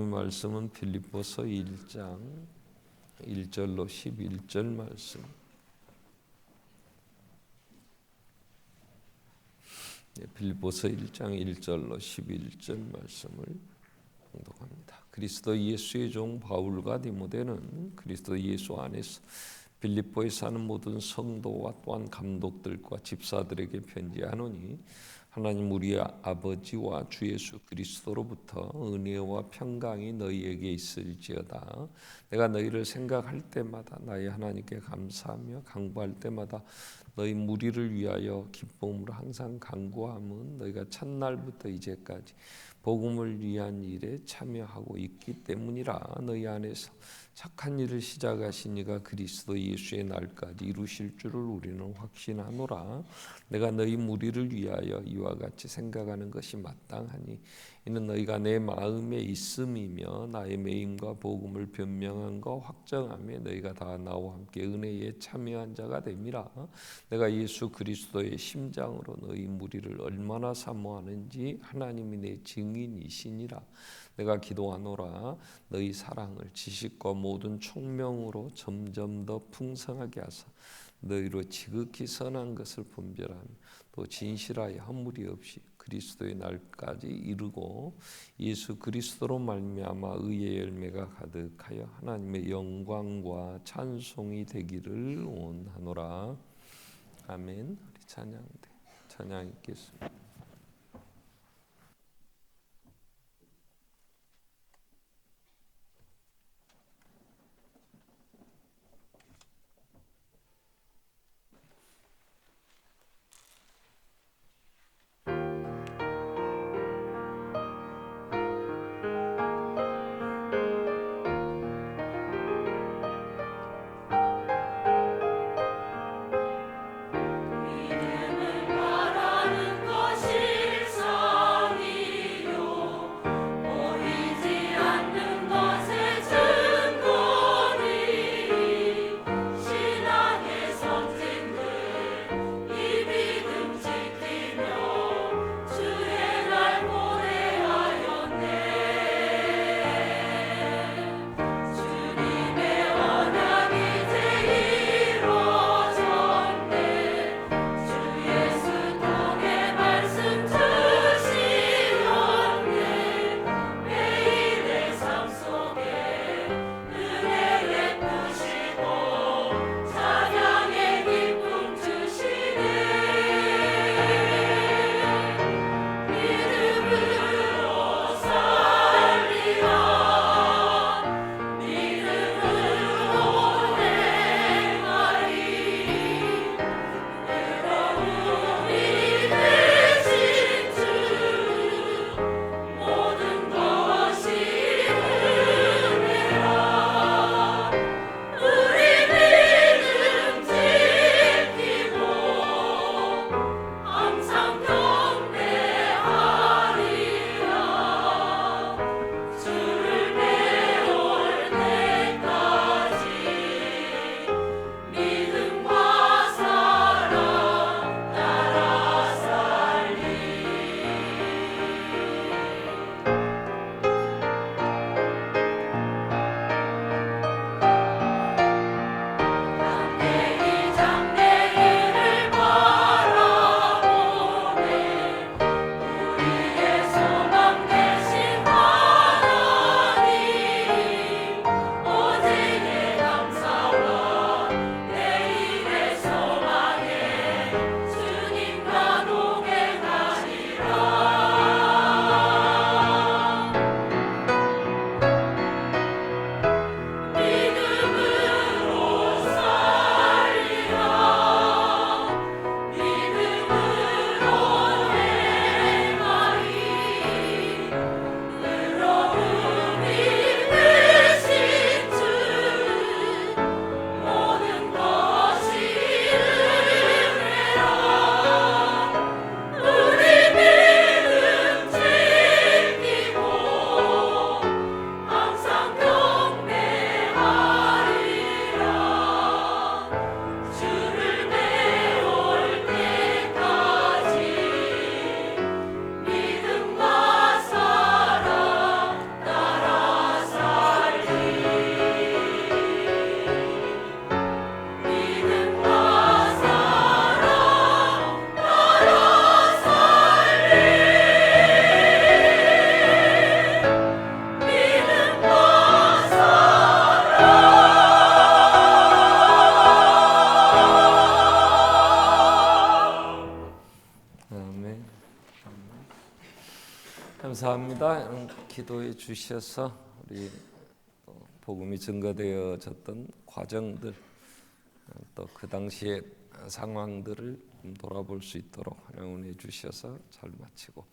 말씀은 빌립보서 1장 1절로 11절 말씀. 빌립보서 1장 1절로 11절 말씀을 봉독합니다. 그리스도 예수의 종 바울과 디모데는 그리스도 예수 안에서 빌립보에 사는 모든 성도와 또한 감독들과 집사들에게 편지하노니, 하나님 우리의 아버지와 주 예수 그리스도로부터 은혜와 평강이 너희에게 있을지어다. 내가 너희를 생각할 때마다 나의 하나님께 감사하며 간구할 때마다 너희 무리를 위하여 기쁨으로 항상 간구함은 너희가 첫날부터 이제까지 복음을 위한 일에 참여하고 있기 때문이라. 너희 안에서 착한 일을 시작하신 이가 그리스도 예수의 날까지 이루실 줄을 우리는 확신하노라. 내가 너희 무리를 위하여 이와 같이 생각하는 것이 마땅하니, 이는 너희가 내 마음에 있음이며 나의 매임과 복음을 변명함과 확정함에 너희가 다 나와 함께 은혜에 참여한 자가 됨이라. 내가 예수 그리스도의 심장으로 너희 무리를 얼마나 사모하는지 하나님이 내 증인이시니라. 내가 기도하노라. 너희 사랑을 지식과 모든 총명으로 점점 더 풍성하게 하사 너희로 지극히 선한 것을 분별하며 또 진실하여 허물이 없이 그리스도의 날까지 이르고, 예수 그리스도로 말미암아 의의 열매가 가득하여 하나님의 영광과 찬송이 되기를 원하노라. 아멘. 우리 찬양 읽겠습니다. 바라는 것 기도해 주셔서 우리 복음이 증거되어졌던 과정들, 또 그 당시의 상황들을 돌아볼 수 있도록 응원해 주셔서 잘 마치고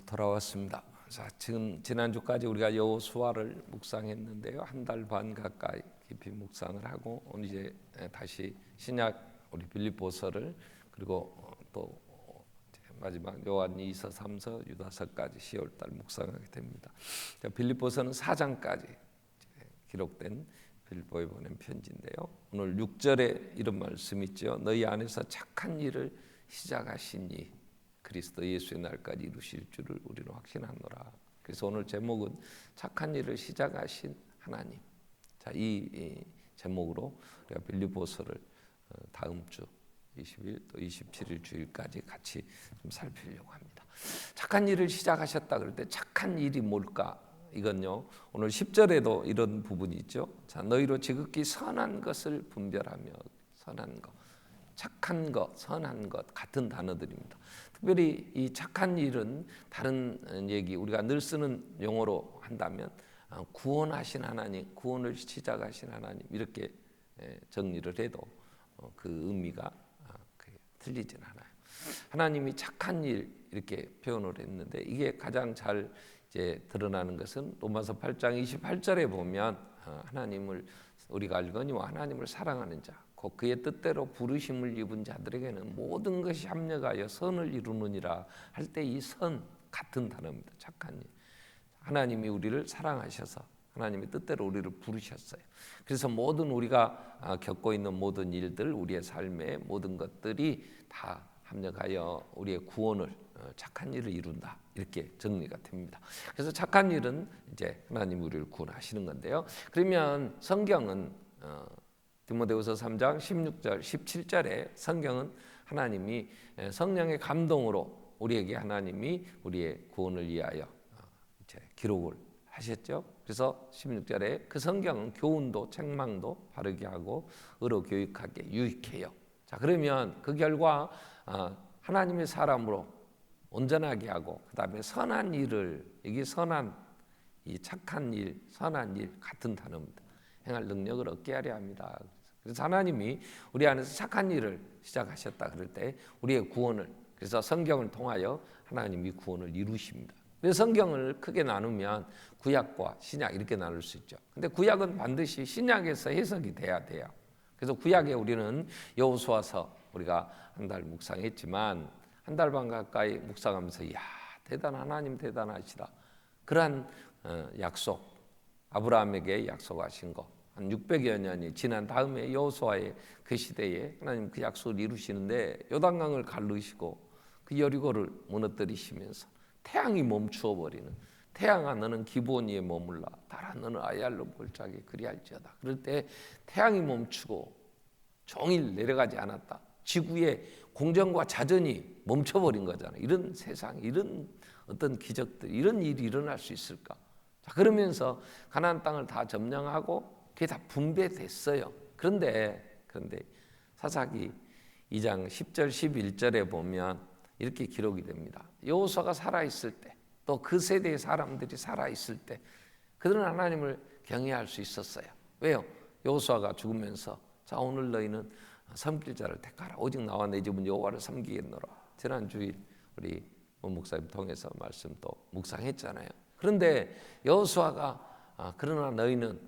돌아왔습니다. 자, 지금 지난주까지 우리가 여호수아를 묵상했는데요, 1달 반 가까이 깊이 묵상을 하고 오늘 이제 다시 신약 우리 빌립보서를, 그리고 또 마지막 요한 2서, 3서, 유다서까지 10월달 묵상하게 됩니다. 빌립보서는 4장까지 기록된 빌립보에 보낸 편지인데요, 오늘 6절에 이런 말씀이 있죠. 너희 안에서 착한 일을 시작하시니 그리스도 예수의 날까지 이루실 줄을 우리는 확신하노라. 그래서 오늘 제목은 착한 일을 시작하신 하나님. 자, 이 제목으로 우리가 빌립보서를 다음 주 20일 또 27일 주일까지 같이 좀 살피려고 합니다. 착한 일을 시작하셨다 그럴 때 착한 일이 뭘까? 이건요, 오늘 10절에도 이런 부분이 있죠. 자, 너희로 지극히 선한 것을 분별하며, 선한 것, 착한 것, 선한 것 같은 단어들입니다. 특별히 이 착한 일은 다른 얘기, 우리가 늘 쓰는 용어로 한다면 구원하신 하나님, 구원을 시작하신 하나님, 이렇게 정리를 해도 그 의미가 틀리진 않아요. 하나님이 착한 일 이렇게 표현을 했는데, 이게 가장 잘 이제 드러나는 것은 로마서 8장 28절에 보면 하나님을 우리가 알거니와 하나님을 사랑하는 자, 곧 그의 뜻대로 부르심을 입은 자들에게는 모든 것이 합력하여 선을 이루느니라 할 때 이 선 같은 단어입니다. 착한 일. 하나님이 우리를 사랑하셔서 하나님의 뜻대로 우리를 부르셨어요. 그래서 모든 우리가 겪고 있는 모든 일들, 우리의 삶의 모든 것들이 다 합력하여 우리의 구원을, 착한 일을 이룬다, 이렇게 정리가 됩니다. 그래서 착한 일은 이제 하나님 우리를 구원하시는 건데요. 그러면 성경은 디모데후서 3장 16절 17절에 성경은 하나님이 성령의 감동으로 우리에게 하나님이 우리의 구원을 위하여 이제 기록을 하셨죠. 그래서 16절에 그 성경은 교훈도 책망도 바르게 하고 의로 교육하게 유익해요. 자, 그러면 그 결과 하나님의 사람으로 온전하게 하고, 그 다음에 선한 일을, 이게 선한, 이 착한 일, 선한 일 같은 단어입니다. 행할 능력을 얻게 하려 합니다. 그래서 하나님이 우리 안에서 착한 일을 시작하셨다 그럴 때 우리의 구원을, 그래서 성경을 통하여 하나님이 구원을 이루십니다. 그래서 성경을 크게 나누면 구약과 신약 이렇게 나눌 수 있죠. 근데 구약은 반드시 신약에서 해석이 돼야 돼요. 그래서 구약에 우리는 여호수아서 우리가 1달 묵상했지만 1달 반 가까이 묵상하면서 이야, 대단한 하나님, 대단하시다. 그러한 약속, 아브라함에게 약속하신 거, 한 600여 년이 지난 다음에 여호수아의 그 시대에 하나님 그 약속을 이루시는데, 요단강을 가르시고 그 여리고를 무너뜨리시면서 태양이 멈추어 버리는, 태양아 너는 기브온 위에 머물라, 달아 너는 아얄로 볼짝에 그리할지어다. 그럴 때 태양이 멈추고 종일 내려가지 않았다. 지구의 공전과 자전이 멈춰버린 거잖아요. 이런 세상, 이런 어떤 기적들, 이런 일이 일어날 수 있을까? 자, 그러면서 가나안 땅을 다 점령하고 그게 다 분배됐어요. 그런데 사사기 2장 10절 11절에 보면 이렇게 기록이 됩니다. 여호수아가 살아있을 때, 또 그 세대의 사람들이 살아있을 때 그들은 하나님을 경외할 수 있었어요. 왜요? 여호수아가 죽으면서 자, 오늘 너희는 섬길 자를 택하라. 오직 나와 내 집은 여호와를 섬기겠노라. 지난 주일 우리 목사님 통해서 말씀 또 묵상했잖아요. 그런데 여호수아가 그러나 너희는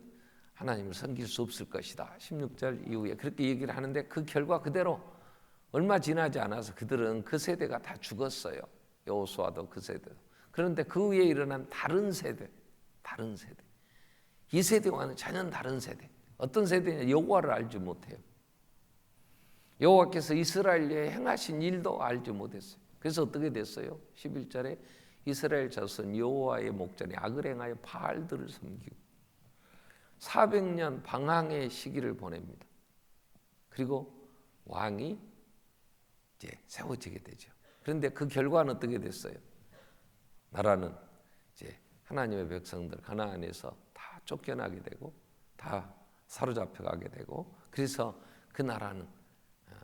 하나님을 섬길 수 없을 것이다. 16절 이후에 그렇게 얘기를 하는데, 그 결과 그대로 얼마 지나지 않아서 그들은 그 세대가 다 죽었어요. 여호수아도 그 세대. 그런데 그 위에 일어난 다른 세대, 이 세대와는 전혀 다른 세대. 어떤 세대냐? 여호와를 알지 못해요. 여호와께서 이스라엘에 행하신 일도 알지 못했어요. 그래서 어떻게 됐어요? 11절에 이스라엘 자손 여호와의 목전에 악을 행하여 바알들을 섬기고 400년 방황의 시기를 보냅니다. 그리고 왕이 이제 세워지게 되죠. 그런데 그 결과는 어떻게 됐어요? 나라는 이제 하나님의 백성들 가나안에서 다 쫓겨나게 되고 다 사로잡혀가게 되고, 그래서 그 나라는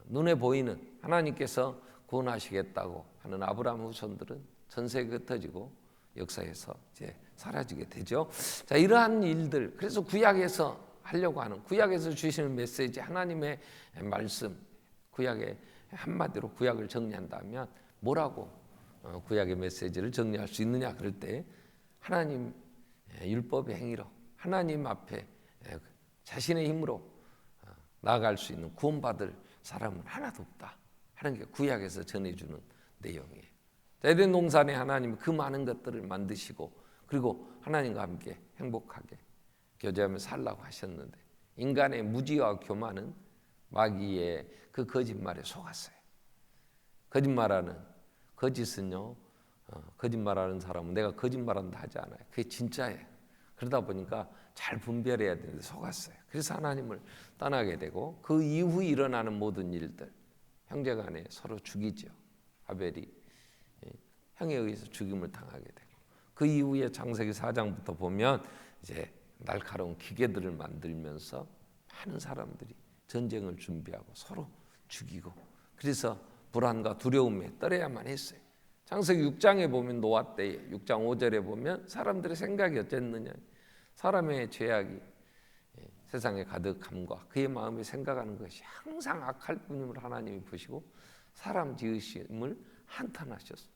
눈에 보이는 하나님께서 구원하시겠다고 하는 아브라함 후손들은 전 세계에 흩어지고 역사에서 이제 사라지게 되죠. 자, 이러한 일들, 그래서 구약에서 하려고 하는, 구약에서 주시는 메시지, 하나님의 말씀, 구약의 한마디로 구약을 정리한다면 뭐라고 구약의 메시지를 정리할 수 있느냐? 그럴 때 하나님 율법의 행위로 하나님 앞에 자신의 힘으로 나아갈 수 있는 구원받을 사람은 하나도 없다 하는 게 구약에서 전해주는 내용이에요. 에덴 동산에 하나님이 그 많은 것들을 만드시고 그리고 하나님과 함께 행복하게 교제하며 살라고 하셨는데 인간의 무지와 교만은 마귀의 그 거짓말에 속았어요. 거짓말하는 거짓은요, 거짓말하는 사람은 내가 거짓말한다 하지 않아요. 그게 진짜예요. 그러다 보니까 잘 분별해야 되는데 속았어요. 그래서 하나님을 떠나게 되고 그 이후 일어나는 모든 일들, 형제간에 서로 죽이죠. 아벨이 형에 의해서 죽임을 당하게 되고 그 이후에 창세기 4장부터 보면 이제 날카로운 기계들을 만들면서 많은 사람들이 전쟁을 준비하고 서로 죽이고 그래서 불안과 두려움에 떨어야만 했어요. 창세기 6장에 보면 노아 때에 6장 5절에 보면 사람들의 생각이 어땠느냐, 사람의 죄악이 세상에 가득함과 그의 마음에 생각하는 것이 항상 악할 뿐임을 하나님이 보시고 사람 지으심을 한탄하셨어요.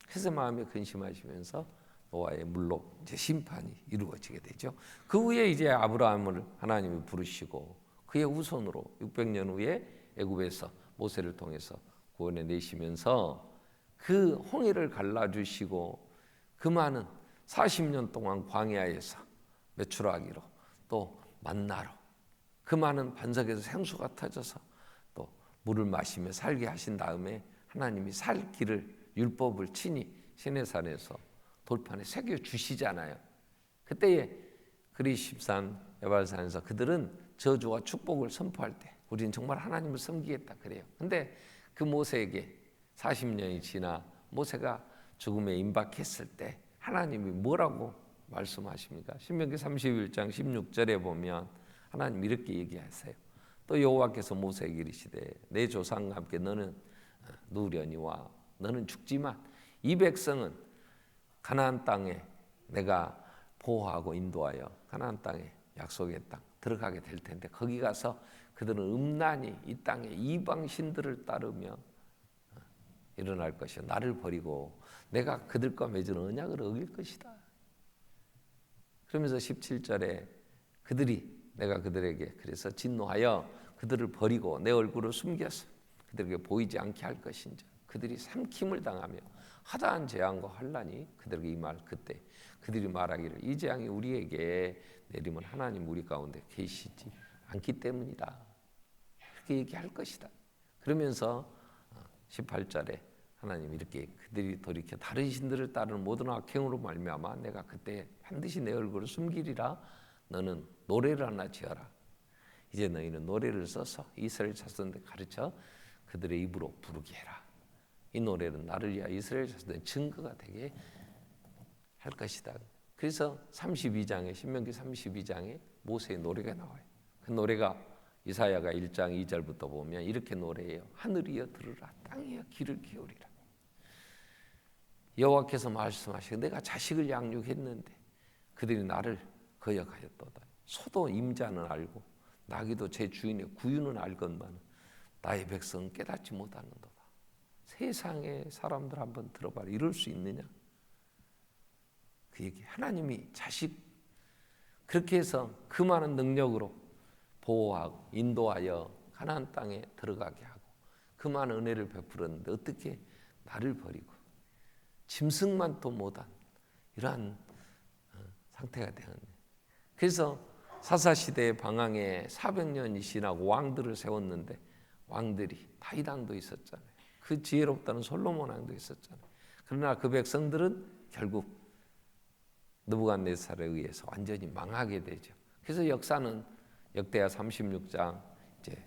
그래서 마음에 근심하시면서 노아의 물로 이제 심판이 이루어지게 되죠. 그 후에 이제 아브라함을 하나님이 부르시고 그의 후손으로 600년 후에 애굽에서 모세를 통해서 구원해 내시면서 그 홍해를 갈라주시고 그 많은 40년 동안 광야에서 메추라기로 또 만나로 그 많은 반석에서 생수가 터져서 또 물을 마시며 살게 하신 다음에 하나님이 살 길을 율법을 친히 시내산에서 돌판에 새겨 주시잖아요. 그때에 그리십산 에발산에서 그들은 저주와 축복을 선포할 때 우리는 정말 하나님을 섬기겠다 그래요. 근데 그 모세에게 40년이 지나 모세가 죽음에 임박했을 때 하나님이 뭐라고 말씀하십니까? 신명기 31장 16절에 보면 하나님 이렇게 얘기하세요. 또 여호와께서 모세에게 이르시되 내 조상과 함께 너는 누우려니와 너는 죽지만 이 백성은 가나안 땅에 내가 보호하고 인도하여 가나안 땅에 약속의 땅 들어가게 될 텐데 거기 가서 그들은 음란히 이 땅에 이방 신들을 따르며 일어날 것이요 나를 버리고 내가 그들과 맺은 언약을 어길 것이다. 그러면서 17절에 내가 그들에게 그래서 진노하여 그들을 버리고 내 얼굴을 숨겨서 그들에게 보이지 않게 할 것인지 그들이 삼킴을 당하며 하다한 재앙과 환난이 그들에게 임할 그때 그들이 말하기를 이 재앙이 우리에게 내리면 하나님 우리 가운데 계시지 않기 때문이다. 그렇게 얘기할 것이다. 그러면서 18절에 하나님 이렇게 그들이 돌이켜 다른 신들을 따르는 모든 악행으로 말미암아 내가 그때 반드시 내 얼굴을 숨기리라. 너는 노래를 하나 지어라. 이제 너희는 노래를 써서 이스라엘 자손들 가르쳐 그들의 입으로 부르게 해라. 이 노래는 나를 위하여 이스라엘 자손들의 증거가 되게 할 것이다. 그래서 32장에 신명기 32장에 모세의 노래가 나와요. 그 노래가 이사야가 1장 2절부터 보면 이렇게 노래해요. 하늘이여 들으라, 땅이여 귀를 기울이라. 여호와께서 말씀하시고 내가 자식을 양육했는데 그들이 나를 거역하였도다. 소도 임자는 알고 나귀도 제 주인의 구유는 알건만 나의 백성은 깨닫지 못하는도다. 세상의 사람들 한번 들어봐라. 이럴 수 있느냐? 그 얘기. 하나님이 자식 그렇게 해서 그 많은 능력으로 보호하고 인도하여 가나안 땅에 들어가게 하고 그 많은 은혜를 베풀었는데 어떻게 나를 버리고 짐승만도 못한 이러한 상태가 되었네. 그래서 사사시대의 방황에 400년이 지나고 왕들을 세웠는데 왕들이 다윗 왕도 있었잖아요. 그 지혜롭다는 솔로몬 왕도 있었잖아요. 그러나 그 백성들은 결국 느부갓네살에 의해서 완전히 망하게 되죠. 그래서 역사는 역대하 36장 이제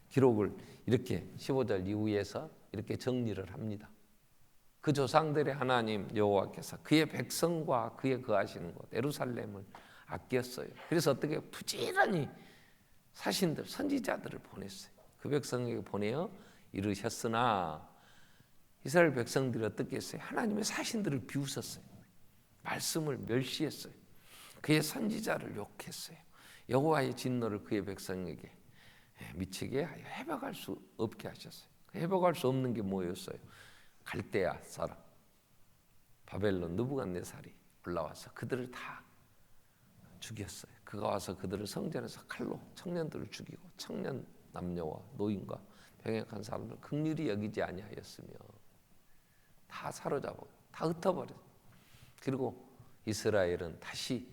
기록을 이렇게 15절 이후에서 이렇게 정리를 합니다. 그 조상들의 하나님 여호와께서 그의 백성과 그의 거하시는 곳 예루살렘을 아꼈어요. 그래서 어떻게 부지런히 사신들 선지자들을 보냈어요. 그 백성에게 보내어 이르셨으나 이스라엘 백성들이 어떻게 했어요? 하나님의 사신들을 비웃었어요. 말씀을 멸시했어요. 그의 선지자를 욕했어요. 여호와의 진노를 그의 백성에게 미치게 하여 회복할 수 없게 하셨어요. 회복할 수 없는 게 뭐였어요? 갈대아 사람 바벨론 느부갓네살이 올라와서 그들을 다 죽였어요. 그가 와서 그들을 성전에서 칼로 청년들을 죽이고 청년 남녀와 노인과 병약한 사람을 긍휼히 여기지 아니하였으며 다 사로잡고 다 흩어버렸어요. 그리고 이스라엘은 다시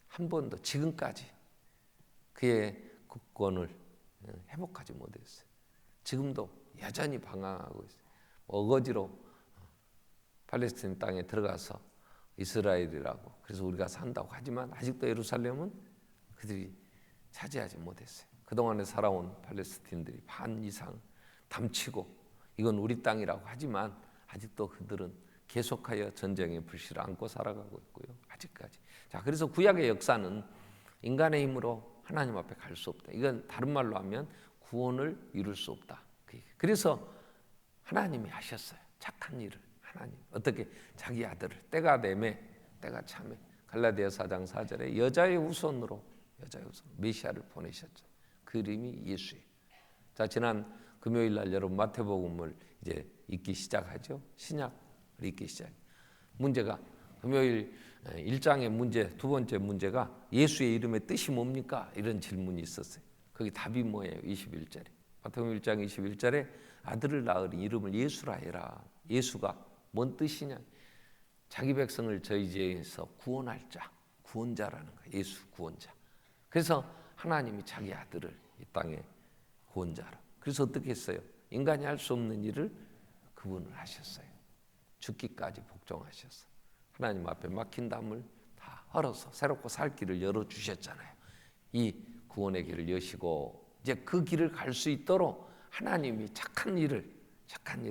한 번도 지금까지 그의 국권을 회복하지 못했어요. 지금도 여전히 방황하고 있어요. 어거지로 팔레스타인 땅에 들어가서 이스라엘이라고 그래서 우리가 산다고 하지만 아직도 예루살렘은 그들이 차지하지 못했어요. 그동안에 살아온 팔레스타인들이 반 이상 담치고 이건 우리 땅이라고 하지만 아직도 그들은 계속하여 전쟁의 불씨를 안고 살아가고 있고요. 아직까지. 자, 그래서 구약의 역사는 인간의 힘으로 하나님 앞에 갈 수 없다. 이건 다른 말로 하면 구원을 이룰 수 없다. 그래서 하나님이 하셨어요. 착한 일을. 하나님 어떻게 자기 아들을 때가 되매 때가 참에 갈라디아 4장 4절에 여자의 후손으로 메시아를 보내셨죠. 그 이름이 예수예요. 자, 지난 금요일 날 여러분 마태복음을 이제 읽기 시작하죠. 신약을 읽기 시작. 문제가 금요일 1장의 문제 두 번째 문제가 예수의 이름의 뜻이 뭡니까? 이런 질문이 있었어요. 거기 답이 뭐예요? 21절에 마태복음 1장 21절에 아들을 낳으리 이름을 예수라 해라. 예수가 뭔 뜻이냐? 자기 백성을 저희 죄에서 구원할 자, 구원자라는 거예요. 예수 구원자. 그래서 하나님이 자기 아들을 이 땅에 구원자라. 그래서 어떻게 했어요? 인간이 할 수 없는 일을 그분을 하셨어요. 죽기까지 복종하셨어. 하나님 앞에 막힌 담을 다 헐어서 새롭고 살 길을 열어주셨잖아요. 이 구원의 길을 여시고 이제 그 길을 갈 수 있도록 하나님이 착한 일을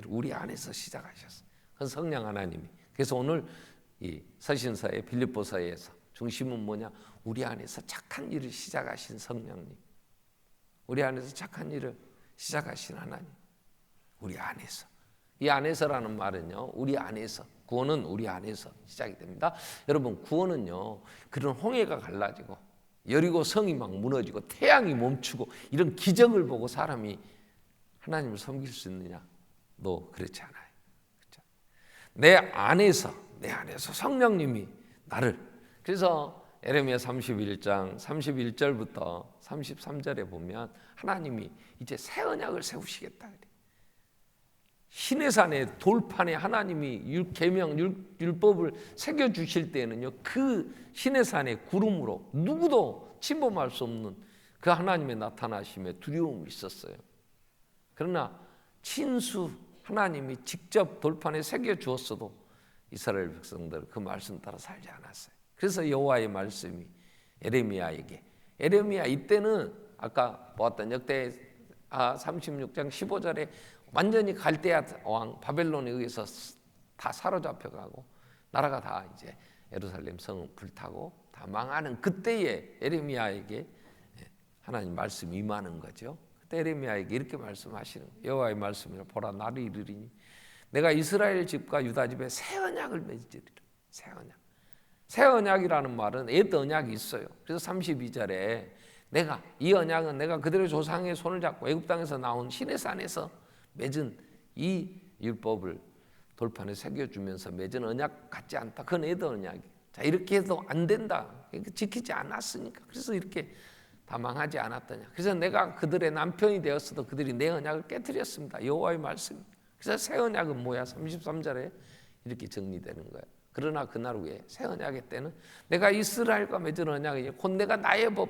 우리 안에서 시작하셨어요. 그건 성령 하나님이. 그래서 오늘 이 서신서의 빌립보서에서 중심은 뭐냐? 우리 안에서 착한 일을 시작하신 성령님. 우리 안에서 착한 일을 시작하신 하나님. 우리 안에서. 이 안에서라는 말은요. 우리 안에서. 구원은 우리 안에서 시작이 됩니다. 여러분 구원은요. 그런 홍해가 갈라지고 여리고 성이 막 무너지고 태양이 멈추고 이런 기적을 보고 사람이 하나님을 섬길 수 있느냐? 너 그렇지 않아요. 그렇죠? 내 안에서 성령님이 나를. 그래서 에레미야 31장 31절부터 33절에 보면 하나님이 이제 새 언약을 세우시겠다. 시내산의 돌판에 하나님이 계명 율법을 새겨 주실 때는요. 그 시내산의 구름으로 누구도 침범할 수 없는 그 하나님의 나타나심에 두려움이 있었어요. 그러나 친수 하나님이 직접 돌판에 새겨 주었어도 이스라엘 백성들은 그 말씀 따라 살지 않았어요. 그래서 여호와의 말씀이 에레미야 이때는 아까 보았던 역대 36장 15절에 완전히 갈대아 왕 바벨론에 의해서 다 사로잡혀가고 나라가 다 이제 예루살렘 성은 불타고 다 망하는 그때에 에레미야에게 하나님 말씀이 임하는 거죠. 그때 에레미야에게 이렇게 말씀하시는 거예요. 여호와의 말씀이라 보라 나를 이르리니 내가 이스라엘 집과 유다 집에 새 언약을 맺으리라. 새 언약이라는 말은 옛 언약이 있어요. 그래서 32절에 이 언약은 내가 그들의 조상의 손을 잡고 애굽 땅에서 나온 시내산에서 맺은 이 율법을 돌판에 새겨주면서 맺은 언약 같지 않다. 그건 옛 언약이. 자, 이렇게 해도 안 된다. 지키지 않았으니까. 그래서 이렇게 다 망하지 않았더냐. 그래서 내가 그들의 남편이 되었어도 그들이 내 언약을 깨뜨렸습니다. 여호와의 말씀. 그래서 새 언약은 뭐야? 33절에 이렇게 정리되는 거예요. 그러나 그날 후에 새 언약의 때는 내가 이스라엘과 맺은 언약이 곧 내가 나의 법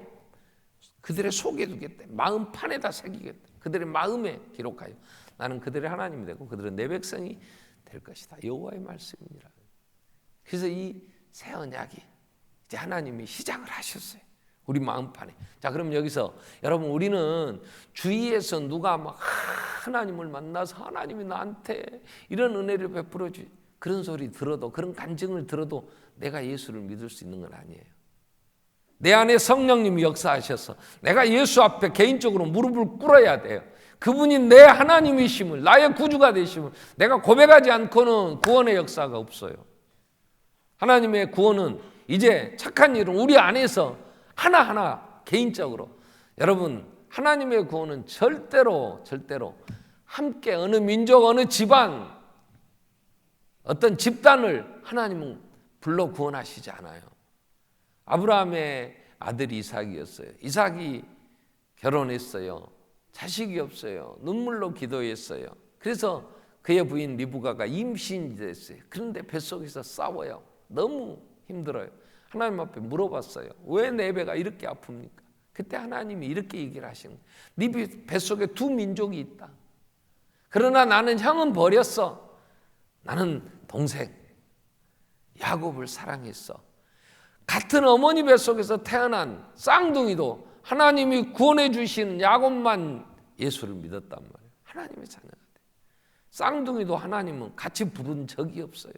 그들의 속에 두겠다. 마음판에다 새기겠다. 그들의 마음에 기록하여 나는 그들의 하나님이 되고 그들은 내 백성이 될 것이다. 여호와의 말씀이니라. 그래서 이 새 언약이 이제 하나님이 시작을 하셨어요. 우리 마음판에. 자, 그럼 여기서 여러분 우리는 주위에서 누가 막 하나님을 만나서 하나님이 나한테 이런 은혜를 베풀어 주 그런 소리 들어도 그런 간증을 들어도 내가 예수를 믿을 수 있는 건 아니에요. 내 안에 성령님이 역사하셔서 내가 예수 앞에 개인적으로 무릎을 꿇어야 돼요. 그분이 내 하나님이심을 나의 구주가 되심을 내가 고백하지 않고는 구원의 역사가 없어요. 하나님의 구원은 이제 착한 일은 우리 안에서 하나하나 개인적으로, 여러분 하나님의 구원은 절대로 함께 어느 민족, 어느 집안, 어떤 집단을 하나님은 불러 구원하시지 않아요. 아브라함의 아들이 이삭이었어요. 이삭이 결혼했어요. 자식이 없어요. 눈물로 기도했어요. 그래서 그의 부인 리브가가 임신이 됐어요. 그런데 뱃속에서 싸워요. 너무 힘들어요. 하나님 앞에 물어봤어요. 왜 내 배가 이렇게 아픕니까? 그때 하나님이 이렇게 얘기를 하시는 거예요. 네 뱃속에 두 민족이 있다. 그러나 나는 형은 버렸어. 나는 동생 야곱을 사랑했어. 같은 어머니 뱃속에서 태어난 쌍둥이도 하나님이 구원해 주시는 야곱만 예수를 믿었단 말이에요. 하나님의 자녀가 돼. 쌍둥이도 하나님은 같이 부른 적이 없어요.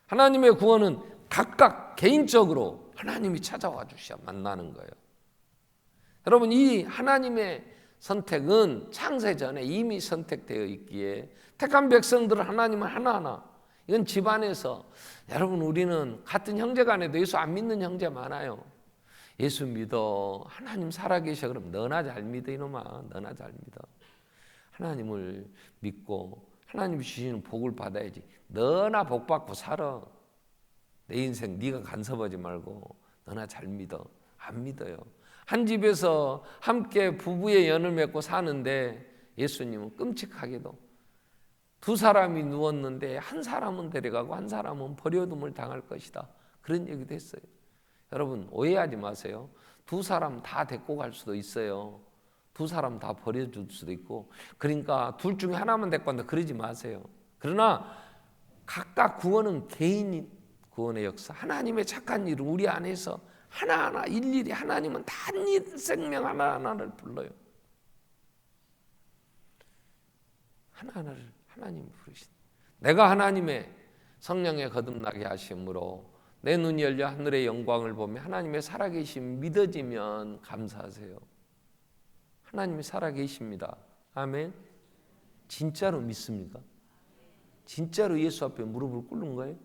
하나님의 구원은 각각 개인적으로 하나님이 찾아와 주셔야 만나는 거예요. 여러분, 이 하나님의 선택은 창세전에 이미 선택되어 있기에 택한 백성들을 하나님은 하나하나, 이건 집안에서, 여러분 우리는 같은 형제간에도 예수 안 믿는 형제 많아요. 예수 믿어, 하나님 살아계셔. 그럼 너나 잘 믿어 이놈아, 너나 잘 믿어. 하나님을 믿고 하나님 주시는 복을 받아야지. 너나 복 받고 살아. 내 인생 네가 간섭하지 말고 너나 잘 믿어. 안 믿어요. 한 집에서 함께 부부의 연을 맺고 사는데 예수님은 끔찍하게도 두 사람이 누웠는데 한 사람은 데려가고 한 사람은 버려둠을 당할 것이다. 그런 얘기도 했어요. 여러분 오해하지 마세요. 두 사람 다 데리고 갈 수도 있어요. 두 사람 다 버려줄 수도 있고, 그러니까 둘 중에 하나만 데리고 간다 그러지 마세요. 그러나 각각 구원은 개인 구원의 역사, 하나님의 착한 일을 우리 안에서 하나하나 일일이, 하나님은 단 생명 하나하나를 불러요. 하나하나를 하나님이 부르신. 내가 하나님의 성령에 거듭나게 하심으로 내 눈이 열려 하늘의 영광을 보며 하나님의 살아계심 믿어지면 감사하세요. 하나님이 살아계십니다. 아멘. 진짜로 믿습니까? 진짜로 예수 앞에 무릎을 꿇는 거예요?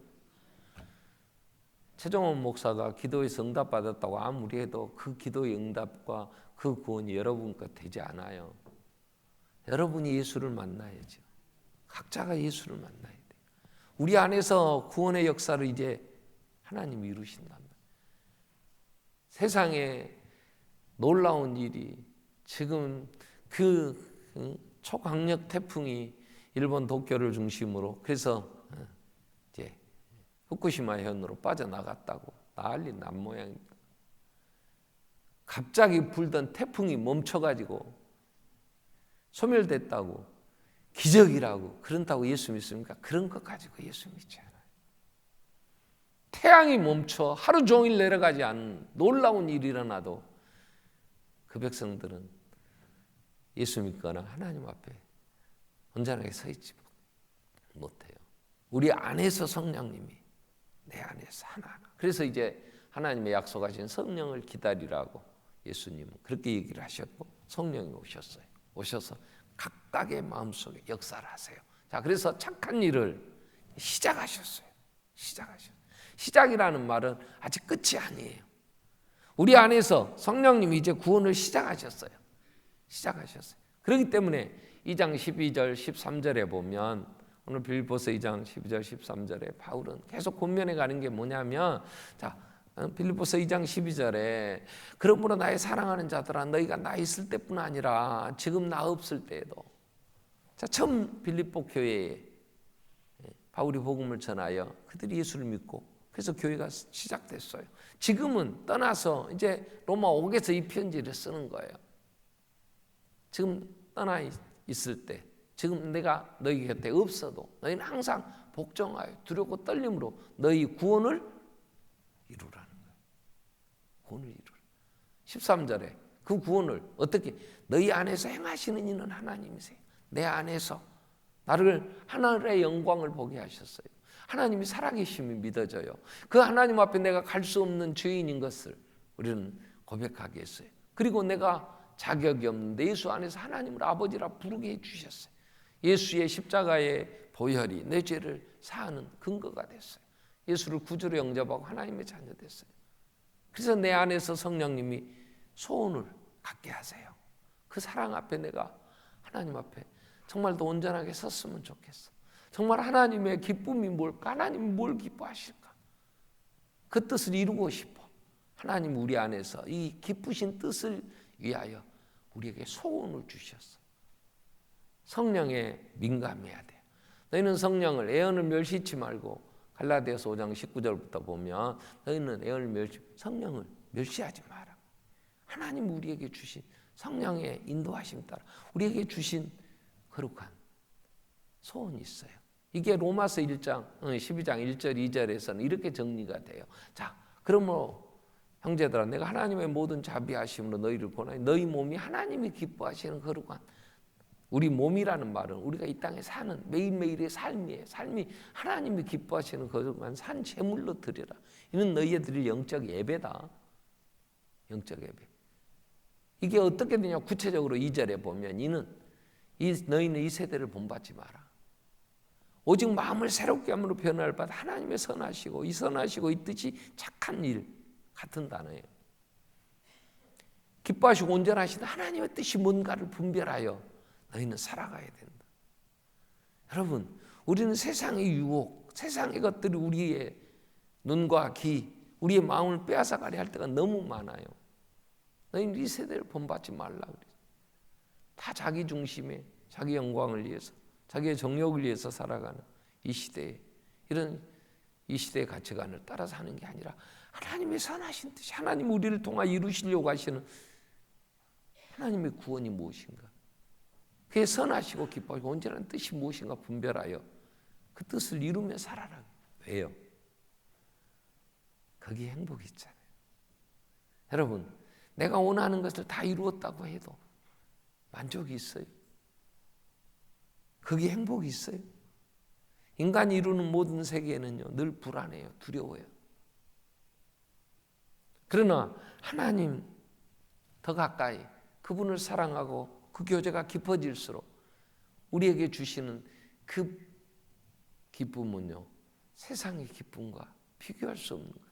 최정원 목사가 기도에서 응답받았다고 아무리 해도 그 기도의 응답과 그 구원이 여러분 것 되지 않아요. 여러분이 예수를 만나야죠. 각자가 예수를 만나야 돼요. 우리 안에서 구원의 역사를 이제 하나님이 이루신단 말이에요. 세상에 놀라운 일이, 지금 그 초강력 태풍이 일본 도쿄를 중심으로, 그래서 이제 후쿠시마 현으로 빠져나갔다고 난리 난 모양입니다. 갑자기 불던 태풍이 멈춰가지고 소멸됐다고, 기적이라고 그런다고 예수 믿습니까? 그런 것 가지고 예수 믿지 않아요. 태양이 멈춰 하루 종일 내려가지 않는 놀라운 일이 일어나도 그 백성들은 예수 믿거나 하나님 앞에 온전하게 서 있지 못해요. 우리 안에서 성령님이 내 안에서 하나하나. 그래서 이제 하나님의 약속하신 성령을 기다리라고 예수님은 그렇게 얘기를 하셨고, 성령이 오셨어요. 오셔서 각각의 마음속에 역사를 하세요. 자, 그래서 착한 일을 시작하셨어요. 시작이라는 말은 아직 끝이 아니에요. 우리 안에서 성령님이 이제 구원을 시작하셨어요. 그렇기 때문에 2장 12절 13절에 보면, 오늘 빌립보서 2장 12절 13절에 바울은 계속 권면해 가는 게 뭐냐면, 자, 빌립보서 2장 12절에 그러므로 나의 사랑하는 자들아 너희가 나 있을 때뿐 아니라 지금 나 없을 때에도. 자, 처음 빌립보 교회에 바울이 복음을 전하여 그들이 예수를 믿고 그래서 교회가 시작됐어요. 지금은 떠나서 이제 로마 옥에서 이 편지를 쓰는 거예요. 지금 떠나 있을 때, 지금 내가 너희 곁에 없어도 너희는 항상 복종하여 두렵고 떨림으로 너희 구원을 이루라는 거예요. 구원을 이루라. 13절에 그 구원을 어떻게, 너희 안에서 행하시는 이는 하나님이세요. 내 안에서 나를 하늘의 영광을 보게 하셨어요. 하나님이 살아계심이 믿어져요. 그 하나님 앞에 내가 갈 수 없는 죄인인 것을 우리는 고백하게 했어요. 그리고 내가 자격이 없는데 예수 안에서 하나님을 아버지라 부르게 해주셨어요. 예수의 십자가의 보혈이 내 죄를 사하는 근거가 됐어요. 예수를 구주로 영접하고 하나님의 자녀 됐어요. 그래서 내 안에서 성령님이 소원을 갖게 하세요. 그 사랑 앞에 내가 하나님 앞에 정말 더 온전하게 섰으면 좋겠어. 정말 하나님의 기쁨이 뭘까? 하나님이 뭘 기뻐하실까? 그 뜻을 이루고 싶어. 하나님 우리 안에서 이 기쁘신 뜻을 위하여 우리에게 소원을 주셨어. 성령에 민감해야 돼. 너희는 성령을, 애언을 멸시치 말고, 갈라디아서 5장 19절부터 보면 너희는 애언을 성령을 멸시하지 마라. 하나님 우리에게 주신 성령의 인도하심 따라 우리에게 주신 거룩한 소원이 있어요. 이게 로마서 1장 12장 1절 2절에서는 이렇게 정리가 돼요. 자, 그러므로 형제들아, 내가 하나님의 모든 자비하심으로 너희를 권하니 너희 몸이 하나님이 기뻐하시는 거룩한, 우리 몸이라는 말은 우리가 이 땅에 사는 매일매일의 삶이에요. 삶이 하나님이 기뻐하시는 거룩한 산 제물로 드리라. 이는 너희에 드릴 영적 예배다. 영적 예배. 이게 어떻게 되냐? 구체적으로 2절에 보면 너희는 이 세대를 본받지 마라. 오직 마음을 새롭게 함으로 변화를 받아 하나님의 선하시고 이 뜻이 착한 일 같은 단어예요. 기뻐하시고 온전하신 하나님의 뜻이 뭔가를 분별하여 너희는 살아가야 된다. 여러분, 우리는 세상의 유혹, 세상의 것들이 우리의 눈과 귀, 우리의 마음을 빼앗아가려 할 때가 너무 많아요. 너희는 이 세대를 본받지 말라 그래요. 다 자기 중심에 자기 영광을 위해서, 자기의 정욕을 위해서 살아가는 이 시대에, 이 시대의 가치관을 따라 사는 게 아니라 하나님의 선하신 뜻이, 하나님 우리를 통하 이루시려고 하시는 하나님의 구원이 무엇인가, 그의 선하시고 기뻐하시고 온전한 뜻이 무엇인가 분별하여 그 뜻을 이루며 살아라. 왜요? 거기에 행복이 있잖아요. 여러분, 내가 원하는 것을 다 이루었다고 해도 만족이 있어요? 거기에 행복이 있어요? 인간이 이루는 모든 세계에는요, 늘 불안해요, 두려워요. 그러나 하나님 더 가까이 그분을 사랑하고 그 교제가 깊어질수록 우리에게 주시는 그 기쁨은요, 세상의 기쁨과 비교할 수 없는 거예요.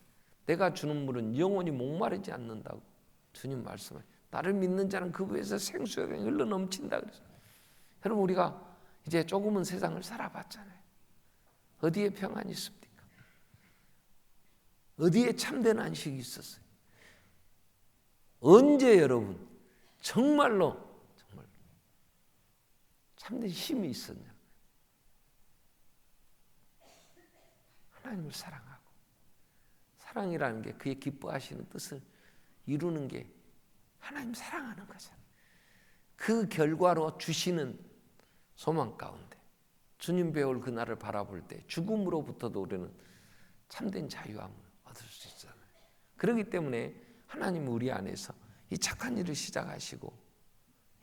내가 주는 물은 영원히 목마르지 않는다고 주님 말씀하세요. 나를 믿는 자는 그 배에서 생수가 흘러 넘친다 그랬어요. 여러분, 우리가 이제 조금은 세상을 살아봤잖아요. 어디에 평안이 있습니까? 어디에 참된 안식이 있었어요? 언제 여러분 정말로 참된 힘이 있었냐? 하나님을 사랑하고, 사랑이라는 게 그의 기뻐하시는 뜻을 이루는 게 하나님 사랑하는 거잖아요. 그 결과로 주시는 소망 가운데 주님 배울 그날을 바라볼 때 죽음으로부터도 우리는 참된 자유함을 얻을 수 있잖아요. 그렇기 때문에 하나님은 우리 안에서 이 착한 일을 시작하시고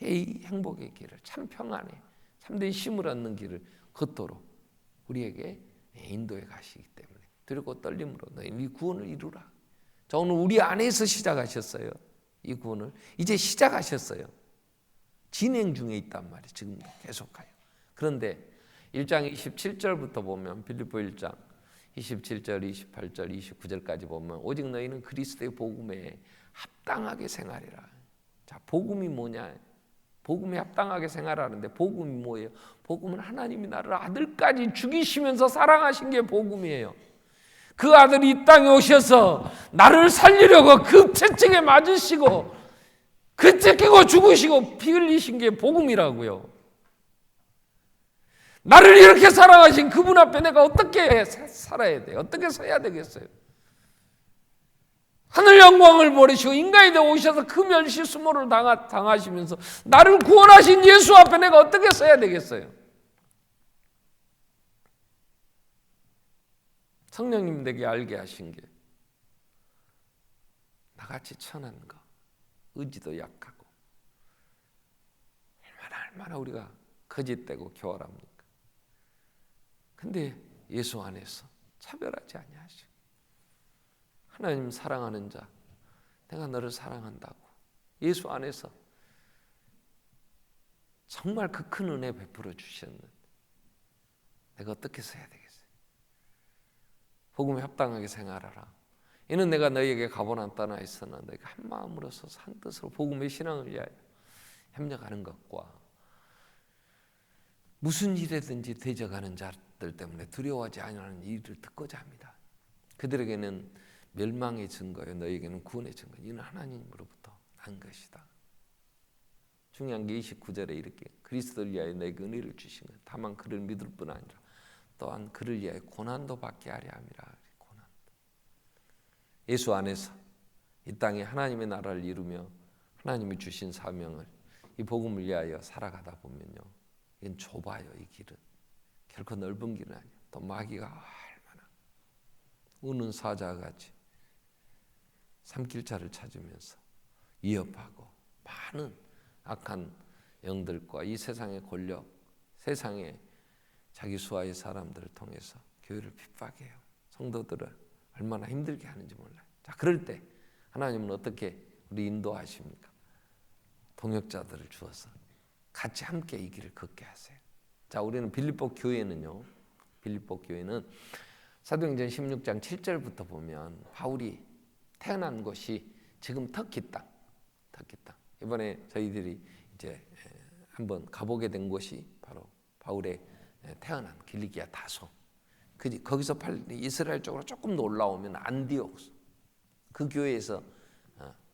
이 행복의 길을, 참 평안에 참된 힘을 얻는 길을 걷도록 우리에게 인도해 가시기 때문에 두렵고 떨림으로 너희 이 구원을 이루라. 자, 오늘 우리 안에서 시작하셨어요. 이 구원을 이제 시작하셨어요. 진행 중에 있단 말이에요. 지금도 계속하여. 그런데 1장 27절부터 보면, 빌립보 1장 27절, 28절, 29절까지 보면 오직 너희는 그리스도의 복음에 합당하게 생활해라. 자, 복음이 뭐냐? 복음에 합당하게 생활하는데 복음이 뭐예요? 복음은 하나님이 나를 아들까지 죽이시면서 사랑하신 게 복음이에요. 그 아들이 이 땅에 오셔서 나를 살리려고 그 채찍에 맞으시고 그 찢기고 죽으시고 피 흘리신 게 복음이라고요. 나를 이렇게 사랑하신 그분 앞에 내가 어떻게 살아야 돼요? 어떻게 서야 되겠어요? 하늘 영광을 버리시고 인간이 되어 오셔서 그 멸시 수모를 당하시면서 나를 구원하신 예수 앞에 내가 어떻게 서야 되겠어요? 성령님 내게 알게 하신 게 나같이 천한 거, 의지도 약하고 얼마나 우리가 거짓되고 교활합니까? 근데 예수 안에서 차별하지 아니하시고 하나님 사랑하는 자, 내가 너를 사랑한다고 예수 안에서 정말 그 큰 은혜 베풀어 주셨는데 내가 어떻게 서야 되겠어요? 복음에 합당하게 생활하라. 이는 내가 너희에게 가보나 떠나 있으나 너희가 한 마음으로서 한 뜻으로 복음의 신앙을 위하여 협력하는 것과 무슨 일에든지 대적하는 자들 때문에 두려워하지 않으라는 일을 듣고자 합니다. 그들에게는 멸망의 증거요 너희에게는 구원의 증거. 이는 하나님으로부터 난 것이다. 중요한 게 29절에 이렇게 그리스도를 위하여 너희에게 은혜를 주신 것. 다만 그를 믿을 뿐 아니라 또한 그를 위하여 고난도 받게 하려 함이라. 고난. 예수 안에서 이 땅에 하나님의 나라를 이루며 하나님이 주신 사명을 이 복음을 위하여 살아가다 보면요, 이건 좁아요. 이 길은 결코 넓은 길은 아니에요. 또 마귀가 얼마나 우는 사자같이 삼킬자를 찾으면서 위협하고 많은 악한 영들과 이 세상의 권력, 세상의 자기 수하의 사람들을 통해서 교회를 핍박해요. 성도들을 얼마나 힘들게 하는지 몰라요. 자, 그럴 때 하나님은 어떻게 우리 인도하십니까? 동역자들을 주어서 같이 함께 이 길을 걷게 하세요. 자, 우리는 빌립보 교회는 사도행전 16장 7절부터 보면 바울이 태어난 곳이 지금 터키 땅. 이번에 저희들이 이제 한번 가보게 된 곳이 바로 바울의 태어난 길리기아 다소. 거기서 이스라엘 쪽으로 조금 더 올라오면 안디옥. 그 교회에서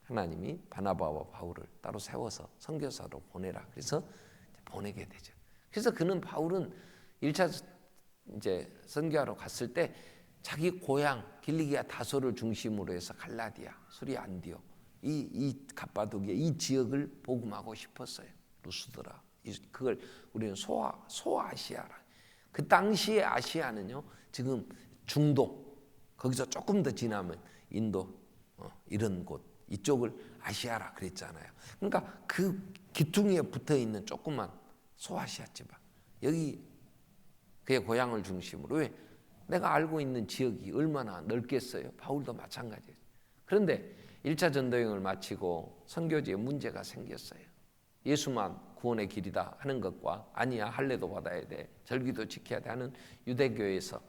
하나님이 바나바와 바울을 따로 세워서 선교사로 보내라. 그래서 보내게 되죠. 그래서 바울은 1차 이제 선교하러 갔을 때 자기 고향 길리기아 다소를 중심으로 해서 갈라디아, 수리아, 안디옥 이 갑바도기아 이 지역을 복음하고 싶었어요. 루스드라. 그걸 우리는 소아시아라. 그 당시의 아시아는요, 지금 중동 거기서 조금 더 지나면 인도 이런 곳 이쪽을 아시아라 그랬잖아요. 그러니까 그 기퉁이에 붙어 있는 조그만 소아시아 지방 여기 그의 고향을 중심으로 왜 내가 알고 있는 지역이 얼마나 넓겠어요. 바울도 마찬가지예요. 그런데 1차 전도여행을 마치고 선교지에 문제가 생겼어요. 예수만 구원의 길이다 하는 것과 아니야 할례도 받아야 돼 절기도 지켜야 돼 하는 유대교에서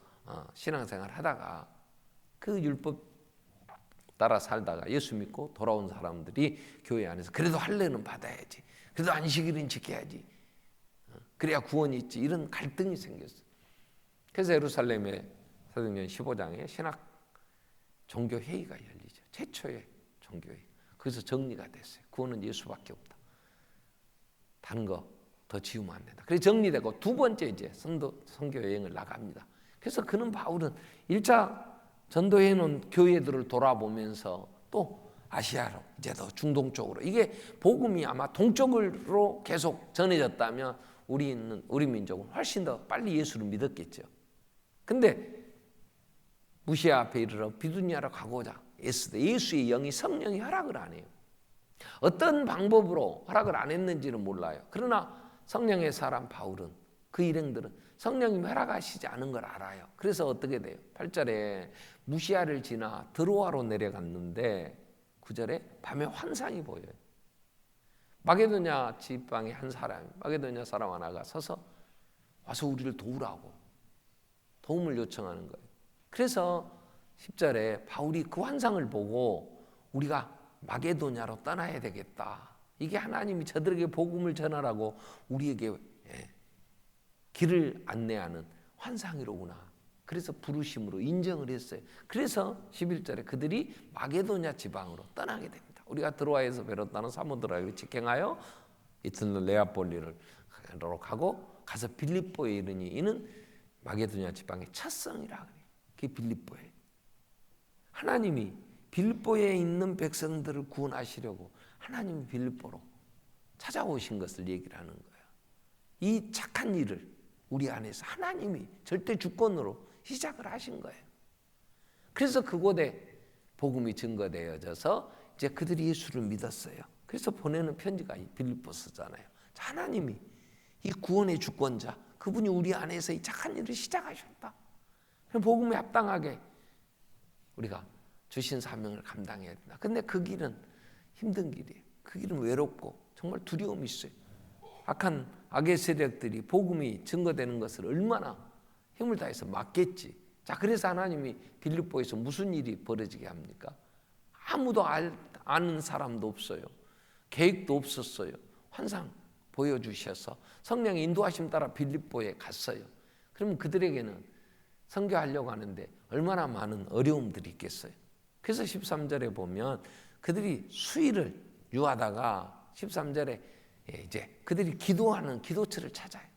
신앙생활 하다가 그 율법 따라 살다가 예수 믿고 돌아온 사람들이 교회 안에서 그래도 할례는 받아야지 그래도 안식일은 지켜야지 그래야 구원이 있지 이런 갈등이 생겼어요. 그래서 예루살렘의 사도행전 15장에 신학 종교회의가 열리죠. 최초의 종교회의. 거기서 정리가 됐어요. 구원은 예수밖에 없다. 다른 거 더 지우면 안 된다. 그래서 정리되고 두 번째 이제 선교 여행을 나갑니다. 그래서 바울은 1차 전도해 놓은 교회들을 돌아보면서 또 아시아로 이제 더 중동 쪽으로 이게 복음이 아마 동쪽으로 계속 전해졌다면 우리 민족은 훨씬 더 빨리 예수를 믿었겠죠. 근데 무시아 앞에 이르러 비두니아로 가고자 애쓰되 예수의 영이 성령이 허락을 안 해요. 어떤 방법으로 허락을 안 했는지는 몰라요. 그러나 성령의 사람 바울은 그 일행들은 성령님이 허락하시지 않은 걸 알아요. 그래서 어떻게 돼요? 8절에 무시아를 지나 드로아로 내려갔는데 9절에 밤에 환상이 보여요. 마게도냐 지방의 마게도냐 사람 하나가 서서 와서 우리를 도우라고 도움을 요청하는 거예요. 그래서 10절에 바울이 그 환상을 보고 우리가 마게도냐로 떠나야 되겠다. 이게 하나님이 저들에게 복음을 전하라고 우리에게 길을 안내하는 환상이로구나. 그래서 부르심으로 인정을 했어요. 그래서 11절에 그들이 마게도냐 지방으로 떠나게 됩니다. 우리가 드로아에서 배웠다는 사모드라를 직행하여 이튿날 네아폴리로 가서 빌립보에 이르니 이는 마게도냐 지방의 첫 성이라 그래요. 그게 빌립보예요. 하나님이 빌립보에 있는 백성들을 구원하시려고 하나님이 빌립보로 찾아오신 것을 얘기를 하는 거예요. 이 착한 일을 우리 안에서 하나님이 절대 주권으로 시작을 하신 거예요. 그래서 그곳에 복음이 증거되어져서 이제 그들이 예수를 믿었어요. 그래서 보내는 편지가 빌립보서잖아요. 하나님이 이 구원의 주권자 그분이 우리 안에서 이 착한 일을 시작하셨다. 복음에 합당하게 우리가 주신 사명을 감당해야 된다. 근데 그 길은 힘든 길이에요. 그 길은 외롭고 정말 두려움이 있어요. 악한 악의 세력들이 복음이 증거되는 것을 얼마나 힘을 다해서 막겠지. 자, 그래서 하나님이 빌립보에서 무슨 일이 벌어지게 합니까? 아무도 아는 사람도 없어요. 계획도 없었어요. 환상 보여주셔서 성령의 인도하심 따라 빌립보에 갔어요. 그러면 그들에게는 선교하려고 하는데 얼마나 많은 어려움들이 있겠어요. 그래서 13절에 보면 그들이 수일을 유하다가 13절에 이제 그들이 기도하는 기도처를 찾아요.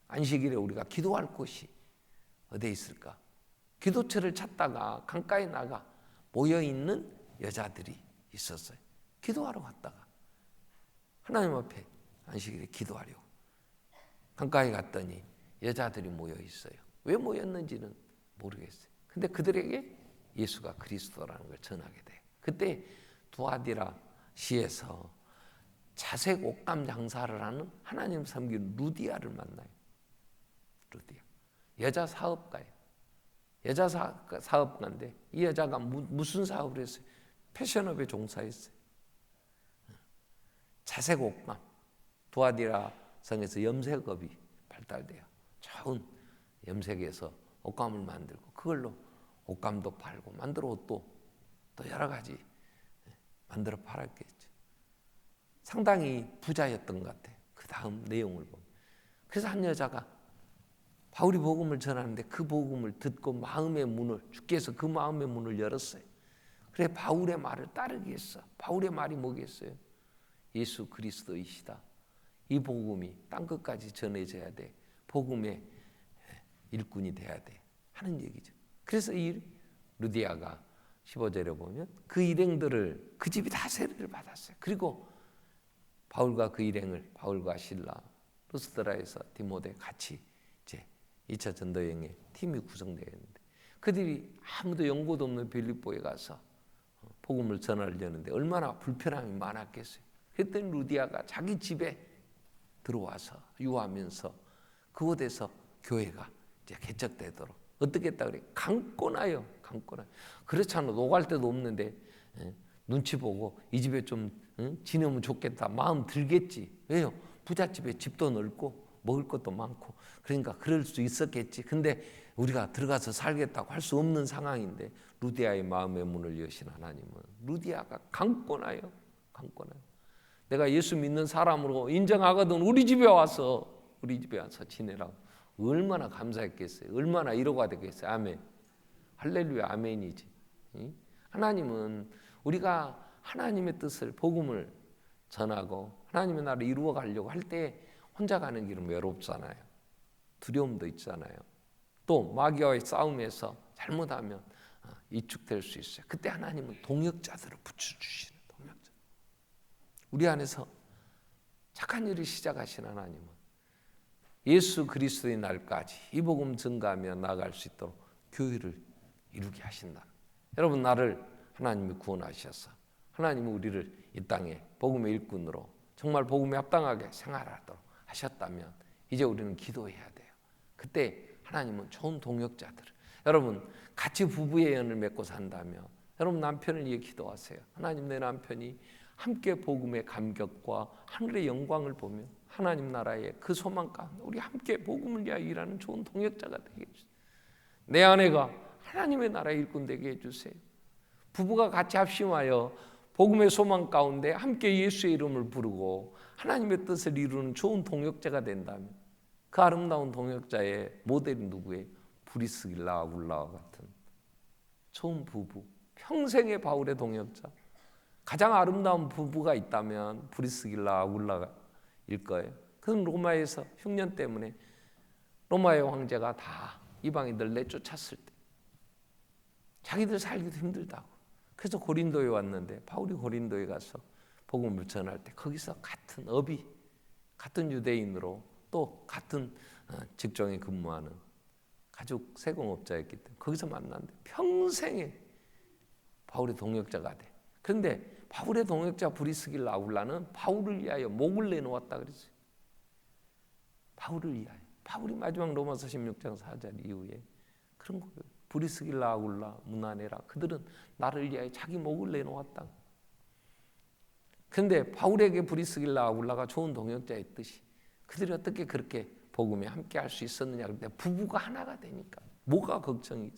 안식일에 우리가 기도할 곳이 어디에 있을까? 기도처를 찾다가 강가에 나가 모여있는 여자들이 있었어요. 기도하러 갔다가 하나님 앞에 안식일에 기도하려고 강가에 갔더니 여자들이 모여 있어요. 왜 모였는지는 모르겠어요. 근데 그들에게 예수가 그리스도라는 걸 전하게 돼요. 그때 두아디라 시에서 자색 옷감 장사를 하는 하나님 섬기는 루디아를 만나요. 루디아. 여자 사업가예요. 여자 사업가인데 이 여자가 무슨 사업을 했어요? 패션업에 종사했어요. 자색 옷감. 두아디라 성에서 염색업이 발달돼요. 좋은 염색에서 옷감을 만들고 그걸로 옷감도 팔고 만들어 옷도 또 여러 가지 만들어 팔았겠죠. 상당히 부자였던 것 같아요. 그 다음 내용을 보면. 그래서 한 여자가 바울이 복음을 전하는데 그 복음을 듣고 마음의 문을 주께서 그 마음의 문을 열었어요. 그래 바울의 말을 따르게 했어. 바울의 말이 뭐겠어요? 예수 그리스도이시다. 이 복음이 땅끝까지 전해져야 돼. 복음의 일꾼이 돼야 돼 하는 얘기죠. 그래서 이 루디아가 15절에 보면 그 일행들을 그 집이 다 세례를 받았어요. 그리고 바울과 그 일행을 바울과 실라 루스드라에서 디모데 같이 이제 2차 전도 여행에 팀이 구성되었는데 그들이 아무도 연고도 없는 빌립보에 가서 복음을 전하려는데 얼마나 불편함이 많았겠어요. 그랬더니 루디아가 자기 집에 들어와서 유하면서 그곳에서 교회가 이제 개척되도록 어떻게 했다 그래? 강권하여. 그렇잖아. 노갈 데도 없는데 눈치 보고 이 집에 좀 지내면 좋겠다 마음 들겠지. 왜요? 부잣집에 집도 넓고 먹을 것도 많고 그러니까 그럴 수 있었겠지. 근데 우리가 들어가서 살겠다고 할 수 없는 상황인데 루디아의 마음의 문을 여신 하나님은 루디아가 강권하여. 내가 예수 믿는 사람으로 인정하거든 우리 집에 와서 지내라고. 얼마나 감사했겠어요. 얼마나 위로가 되겠어요. 아멘. 할렐루야 아멘이지. 하나님은 우리가 하나님의 뜻을 복음을 전하고 하나님의 나라를 이루어 가려고 할 때 혼자 가는 길은 외롭잖아요. 두려움도 있잖아요. 또 마귀와의 싸움에서 잘못하면 이축될 수 있어요. 그때 하나님은 동역자들을 붙여주시는 동역자. 우리 안에서 착한 일을 시작하신 하나님은 예수 그리스도의 날까지 이 복음 증가하며 나아갈 수 있도록 교회를 이루게 하신다. 여러분 나를 하나님이 구원하셔서 하나님은 우리를 이 땅에 복음의 일꾼으로 정말 복음에 합당하게 생활하도록 하셨다면 이제 우리는 기도해야 돼요. 그때 하나님은 좋은 동역자들. 여러분 같이 부부의 연을 맺고 산다면 여러분 남편을 위해 기도하세요. 하나님 내 남편이 함께 복음의 감격과 하늘의 영광을 보며 하나님 나라의 그 소망 가운데 우리 함께 복음을 위하여 일하는 좋은 동역자가 되게 해주세요. 내 아내가 하나님의 나라의 일꾼 되게 해주세요. 부부가 같이 합심하여 복음의 소망 가운데 함께 예수의 이름을 부르고 하나님의 뜻을 이루는 좋은 동역자가 된다면 그 아름다운 동역자의 모델이 누구예요? 브리스길라 아굴라와 같은 좋은 부부, 평생의 바울의 동역자. 가장 아름다운 부부가 있다면 브리스길라 아굴라일 거예요. 그는 로마에서 흉년 때문에 로마의 황제가 다 이방인들 내쫓았을 때 자기들 살기도 힘들다고. 그래서 고린도에 왔는데 바울이 고린도에 가서 복음을 전할 때 거기서 같은 어비, 같은 유대인으로 또 같은 직종에 근무하는 가죽 세공업자였기 때문에 거기서 만났는데 평생에 바울의 동역자가 돼. 그런데 바울의 동역자 브리스길라 아굴라는 바울을 위하여 목을 내놓았다 그랬어요. 바울을 위하여. 바울이 마지막 로마서 16장 4절 이후에 그런 거예요. 브리스길라 아굴라 문하네라 그들은 나를 위하여 자기 목을 내놓았다. 그런데 바울에게 브리스길라 아굴라가 좋은 동역자였듯이 그들이 어떻게 그렇게 복음에 함께 할 수 있었느냐. 근데 부부가 하나가 되니까 뭐가 걱정이,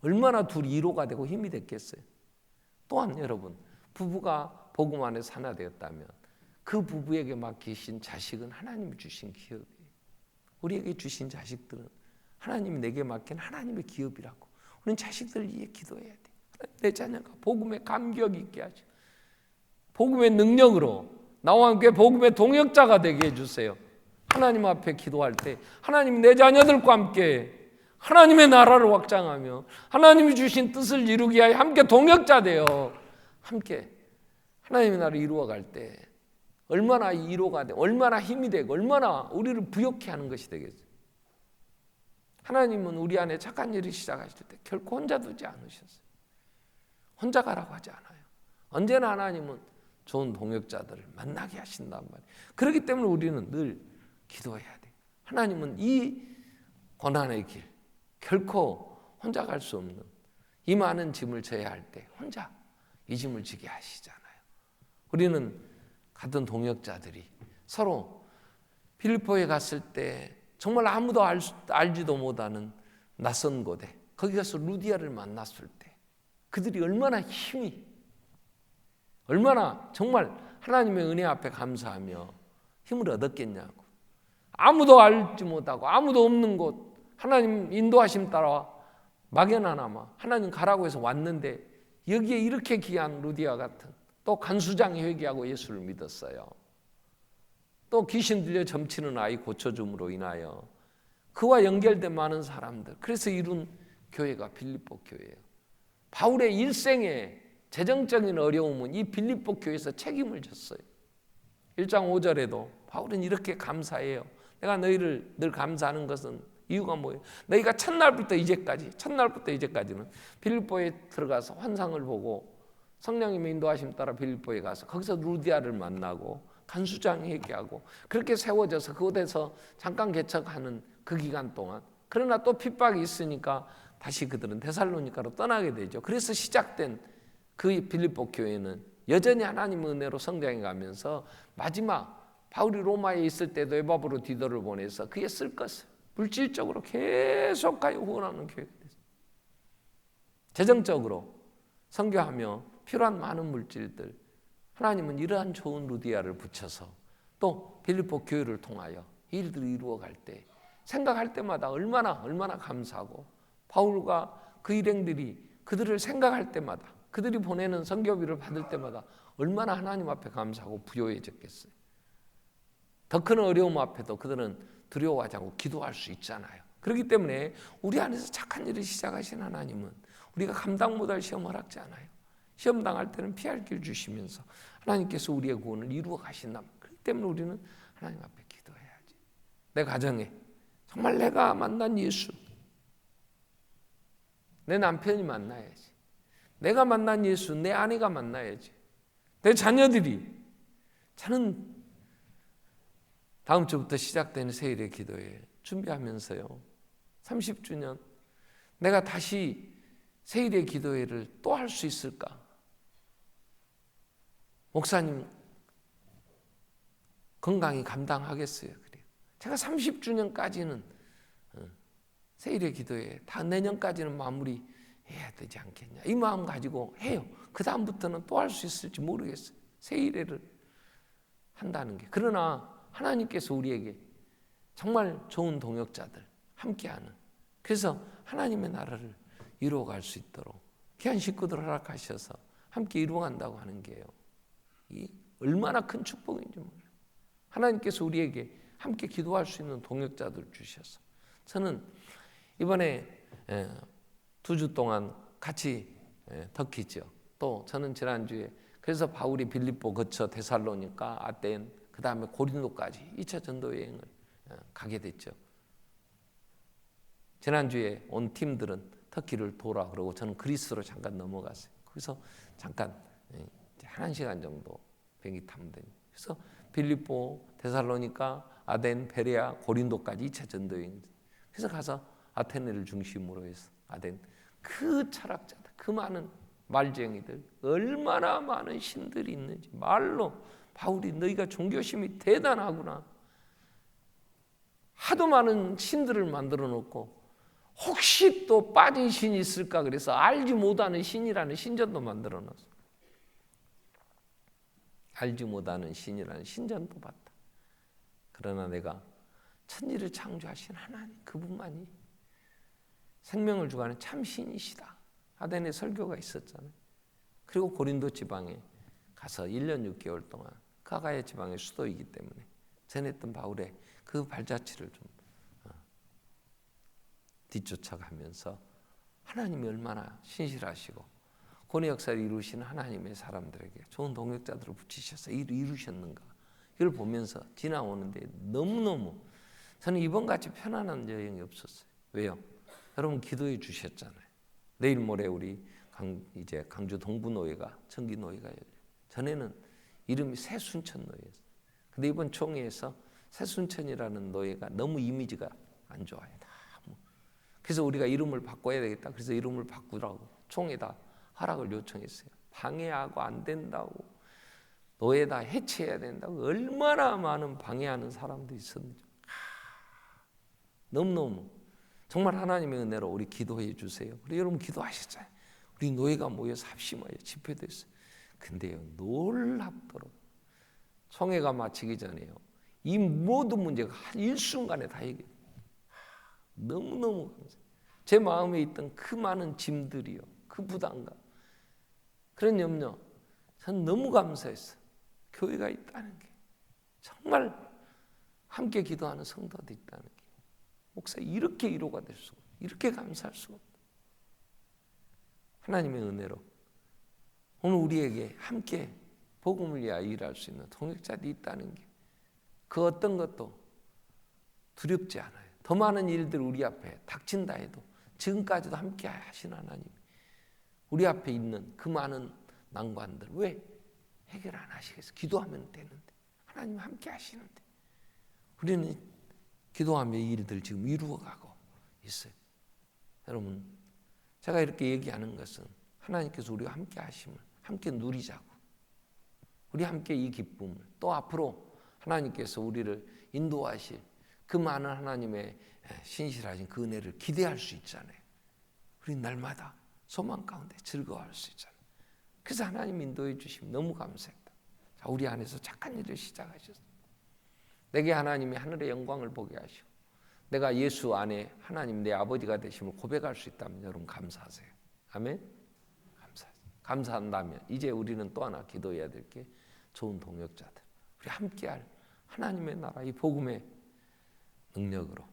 얼마나 둘이 이로가 되고 힘이 됐겠어요. 또한 여러분, 부부가 복음 안에서 하나 되었다면 그 부부에게 맡기신 자식은 하나님이 주신 기업이에요. 우리에게 주신 자식들은 하나님이 내게 맡긴 하나님의 기업이라고. 우리는 자식들을 위해 기도해야 돼. 내 자녀가 복음에 감격 있게 하죠. 복음의 능력으로 나와 함께 복음의 동역자가 되게 해주세요. 하나님 앞에 기도할 때 하나님이 내 자녀들과 함께 하나님의 나라를 확장하며 하나님이 주신 뜻을 이루기 위하여 함께 동역자 되어 함께 하나님의 나라를 이루어갈 때 얼마나 이로가 되고 얼마나 힘이 되고 얼마나 우리를 부욕해 하는 것이 되겠어요. 하나님은 우리 안에 착한 일을 시작하실 때 결코 혼자 두지 않으셨어요. 혼자 가라고 하지 않아요. 언제나 하나님은 좋은 동역자들을 만나게 하신단 말이에요. 그렇기 때문에 우리는 늘 기도해야 돼요. 하나님은 이 고난의 길 결코 혼자 갈 수 없는 이 많은 짐을 져야 할 때 혼자 이 짐을 지게 하시잖아요. 우리는 같은 동역자들이 서로 빌립보에 갔을 때 정말 아무도 알지도 못하는 낯선 곳에 거기 가서 루디아를 만났을 때 그들이 얼마나 힘이, 얼마나 정말 하나님의 은혜 앞에 감사하며 힘을 얻었겠냐고. 아무도 알지 못하고 아무도 없는 곳 하나님 인도하심 따라 막연하나마 하나님 가라고 해서 왔는데 여기에 이렇게 귀한 루디아 같은 또 간수장이 회개하고 예수를 믿었어요. 또 귀신 들려 점치는 아이 고쳐줌으로 인하여 그와 연결된 많은 사람들, 그래서 이룬 교회가 빌립보 교회예요. 바울의 일생의 재정적인 어려움은 이 빌립보 교회에서 책임을 졌어요. 1장 5절에도 바울은 이렇게 감사해요. 내가 너희를 늘 감사하는 것은 이유가 뭐예요? 너희가 첫날부터 이제까지는 빌립보에 들어가서 환상을 보고 성령님의 인도하심 따라 빌립보에 가서 거기서 루디아를 만나고 간수장 회개하고 그렇게 세워져서 그곳에서 잠깐 개척하는 그 기간 동안, 그러나 또 핍박이 있으니까 다시 그들은 데살로니가로 떠나게 되죠. 그래서 시작된 그 빌립보 교회는 여전히 하나님의 은혜로 성장해 가면서 마지막 바울이 로마에 있을 때도 에바브로 디도를 보내서 그의 쓸 것을 물질적으로 계속하여 후원하는 교회가 됐어요. 재정적으로 선교하며 필요한 많은 물질들, 하나님은 이러한 좋은 루디아를 붙여서 또 빌립보 교회를 통하여 일들을 이루어갈 때 생각할 때마다 얼마나 감사하고, 바울과 그 일행들이 그들을 생각할 때마다 그들이 보내는 선교비를 받을 때마다 얼마나 하나님 앞에 감사하고 부요해졌겠어요. 더 큰 어려움 앞에도 그들은 두려워하지 않고 기도할 수 있잖아요. 그렇기 때문에 우리 안에서 착한 일을 시작하신 하나님은 우리가 감당 못할 시험 허락지 않아요. 시험 당할 때는 피할 길 주시면서 하나님께서 우리의 구원을 이루어 가신다. 그렇기 때문에 우리는 하나님 앞에 기도해야지. 내 가정에 정말 내가 만난 예수, 내 남편이 만나야지. 내가 만난 예수, 내 아내가 만나야지. 내 자녀들이. 저는 다음 주부터 시작되는 세일의 기도에 준비하면서요, 30주년 내가 다시 세일의 기도회를 또 할 수 있을까? 목사님 건강이 감당하겠어요? 그래요. 제가 30주년까지는 세일의 기도회 다 내년까지는 마무리해야 되지 않겠냐, 이 마음 가지고 해요. 그 다음부터는 또 할 수 있을지 모르겠어요. 세일회를 한다는 게. 그러나 하나님께서 우리에게 정말 좋은 동역자들 함께하는, 그래서 하나님의 나라를 이루어갈 수 있도록 귀한 식구들 허락하셔서 함께 이루어간다고 하는 게요, 이 얼마나 큰 축복인지 몰라요. 하나님께서 우리에게 함께 기도할 수 있는 동역자들 주셔서 저는 이번에 2주 동안 같이 터키죠. 또 저는 지난주에 그래서 바울이 빌립보 거쳐 데살로니가, 아덴, 그 다음에 고린도까지 2차 전도 여행을 가게 됐죠. 지난주에 온 팀들은 터키를 돌아 그러고 저는 그리스로 잠깐 넘어갔어요. 거기서 잠깐 1시간 정도 비행기 타면 되니, 그래서 빌립보, 데살로니가, 아덴, 베레아, 고린도까지 2차 전도 여행. 그래서 가서 아테네를 중심으로 해서 아덴, 그 철학자들, 그 많은 말쟁이들, 얼마나 많은 신들이 있는지 말로 바울이 너희가 종교심이 대단하구나. 하도 많은 신들을 만들어 놓고 혹시 또 빠진 신이 있을까 그래서 알지 못하는 신이라는 신전도 만들어 놨어. 알지 못하는 신이라는 신전도 봤다. 그러나 내가 천지를 창조하신 하나님 그분만이 생명을 주관하는 참 신이시다. 아덴의 설교가 있었잖아요. 그리고 고린도 지방에 가서 1년 6개월 동안 그 아가야 지방의 수도이기 때문에 전했던 바울의 그 발자취를 좀 뒤쫓아가면서 하나님이 얼마나 신실하시고 고뇌 역사를 이루신 하나님의 사람들에게 좋은 동역자들을 붙이셔서 이루셨는가 이걸 보면서 지나오는데 너무너무 저는 이번같이 편안한 여행이 없었어요. 왜요? 여러분 기도해 주셨잖아요. 내일 모레 우리 이제 강주 동부노회가 정기노회가 열려요. 전에는 이름이 새순천노회였어요. 근데 이번 총회에서 새순천이라는 노회가 너무 이미지가 안 좋아요. 그래서 우리가 이름을 바꿔야 되겠다. 그래서 이름을 바꾸라고 총회다 허락을 요청했어요. 방해하고 안 된다고 노예다 해체해야 된다고 얼마나 많은 방해하는 사람도 있었는지 너무너무 정말 하나님의 은혜로 우리 기도해 주세요. 우리 여러분 기도하셨잖아요. 우리 노예가 모여서 합심하여 집회도 했어요. 근데요 놀랍도록 총회가 마치기 전에요 이 모든 문제가 한 일순간에 다 해결돼요. 너무너무 감사해요. 제 마음에 있던 그 많은 짐들이요 그 부담감 그런 염려 전 너무 감사했어요. 교회가 있다는 게 정말 함께 기도하는 성도들이 있다는 게 목사 이렇게 위로가 될 수가 이렇게 감사할 수가 없다. 하나님의 은혜로 오늘 우리에게 함께 복음을 위하여 일할 수 있는 동역자들이 있다는 게 그 어떤 것도 두렵지 않아요. 더 많은 일들 우리 앞에 닥친다 해도 지금까지도 함께 하신 하나님 우리 앞에 있는 그 많은 난관들 왜 해결 안 하시겠어요? 기도하면 되는데 하나님 함께 하시는데 우리는 기도하며 이 일들 지금 이루어가고 있어요. 여러분 제가 이렇게 얘기하는 것은 하나님께서 우리와 함께 하심을 함께 누리자고 우리 함께 이 기쁨을 또 앞으로 하나님께서 우리를 인도하실 그 많은 하나님의 신실하신 그 은혜를 기대할 수 있잖아요. 우리 날마다 소망 가운데 즐거워할 수 있잖아요. 그래서 하나님 인도해 주시면 너무 감사합니다. 자, 우리 안에서 착한 일을 시작하셨어요. 내게 하나님이 하늘의 영광을 보게 하시고 내가 예수 안에 하나님 내 아버지가 되심을 고백할 수 있다면 여러분 감사하세요. 아멘. 감사한다면 이제 우리는 또 하나 기도해야 될 게 좋은 동역자들 우리 함께할 하나님의 나라 이 복음의 능력으로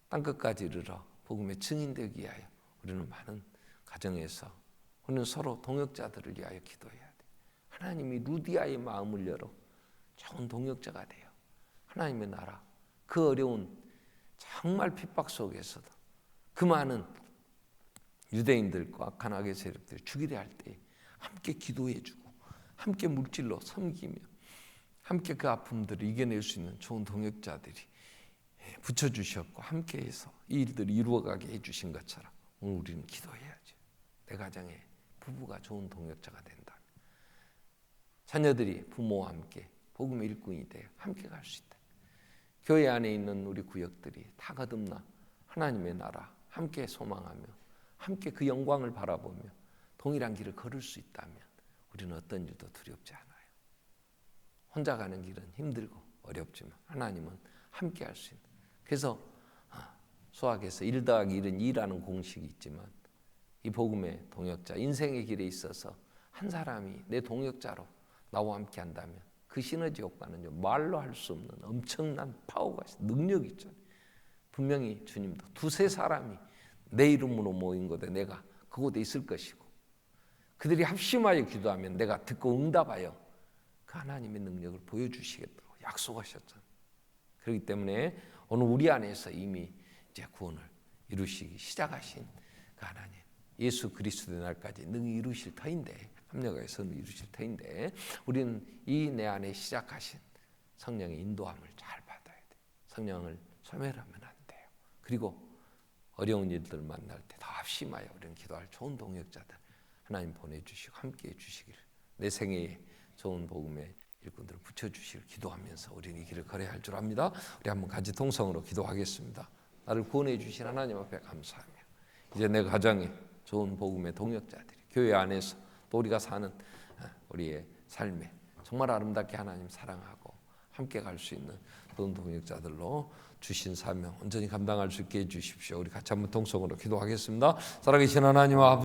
땅끝까지 이르러 복음의 증인되기 위하여 우리는 많은 가정에서 우리는 서로 동역자들을 위하여 기도해야 돼. 하나님이 루디아의 마음을 열어 좋은 동역자가 돼요. 하나님의 나라 그 어려운 정말 핍박 속에서도 그 많은 유대인들과 악한 악의 세력들을 죽이려 할 때 함께 기도해주고 함께 물질로 섬기며 함께 그 아픔들을 이겨낼 수 있는 좋은 동역자들이 붙여주셨고 함께해서 이 일들을 이루어가게 해주신 것처럼 오늘 우리는 기도해야죠. 내 가정에 부부가 좋은 동역자가 된다. 자녀들이 부모와 함께 복음의 일꾼이 되어 함께 갈 수 있다. 교회 안에 있는 우리 구역들이 다 거듭나 하나님의 나라 함께 소망하며 함께 그 영광을 바라보며 동일한 길을 걸을 수 있다면 우리는 어떤 일도 두렵지 않아요. 혼자 가는 길은 힘들고 어렵지만 하나님은 함께 할 수 있는. 그래서 수학에서 1 더하기 1은 2라는 공식이 있지만 이 복음의 동역자 인생의 길에 있어서 한 사람이 내 동역자로 나와 함께 한다면 그 시너지 효과는요 말로 할 수 없는 엄청난 파워가 있어요. 능력이 있잖아요. 분명히 주님도 2-3 사람이 내 이름으로 모인 곳에 내가 그곳에 있을 것이고 그들이 합심하여 기도하면 내가 듣고 응답하여 그 하나님의 능력을 보여주시겠다고 약속하셨잖아요. 그렇기 때문에 오늘 우리 안에서 이미 이제 구원을 이루시기 시작하신 그 하나님 예수 그리스도의 날까지 능히 이루실 터인데 합력하여서 이루실 터인데 우리는 이 내 안에 시작하신 성령의 인도함을 잘 받아야 돼요. 성령을 소멸하면 안 돼요. 그리고 어려운 일들 만날 때 더 합심하여 우리는 기도할 좋은 동역자들 하나님 보내주시고 함께해 주시기를 내 생애에 좋은 복음의 일꾼들을 붙여주시길 기도하면서 우리는 이 길을 걸어야 할 줄 압니다. 우리 한번 같이 통성으로 기도하겠습니다. 나를 구원해 주신 하나님 앞에 감사하며 이제 내 가정에 좋은 복음의 동역자들이 교회 안에서 또 우리가 사는 우리의 삶에 정말 아름답게 하나님 사랑하고 함께 갈 수 있는 좋은 동역자들로 주신 사명 온전히 감당할 수 있게 해주십시오. 우리 같이 한번 통성으로 기도하겠습니다. 살아계신 하나님 아버지,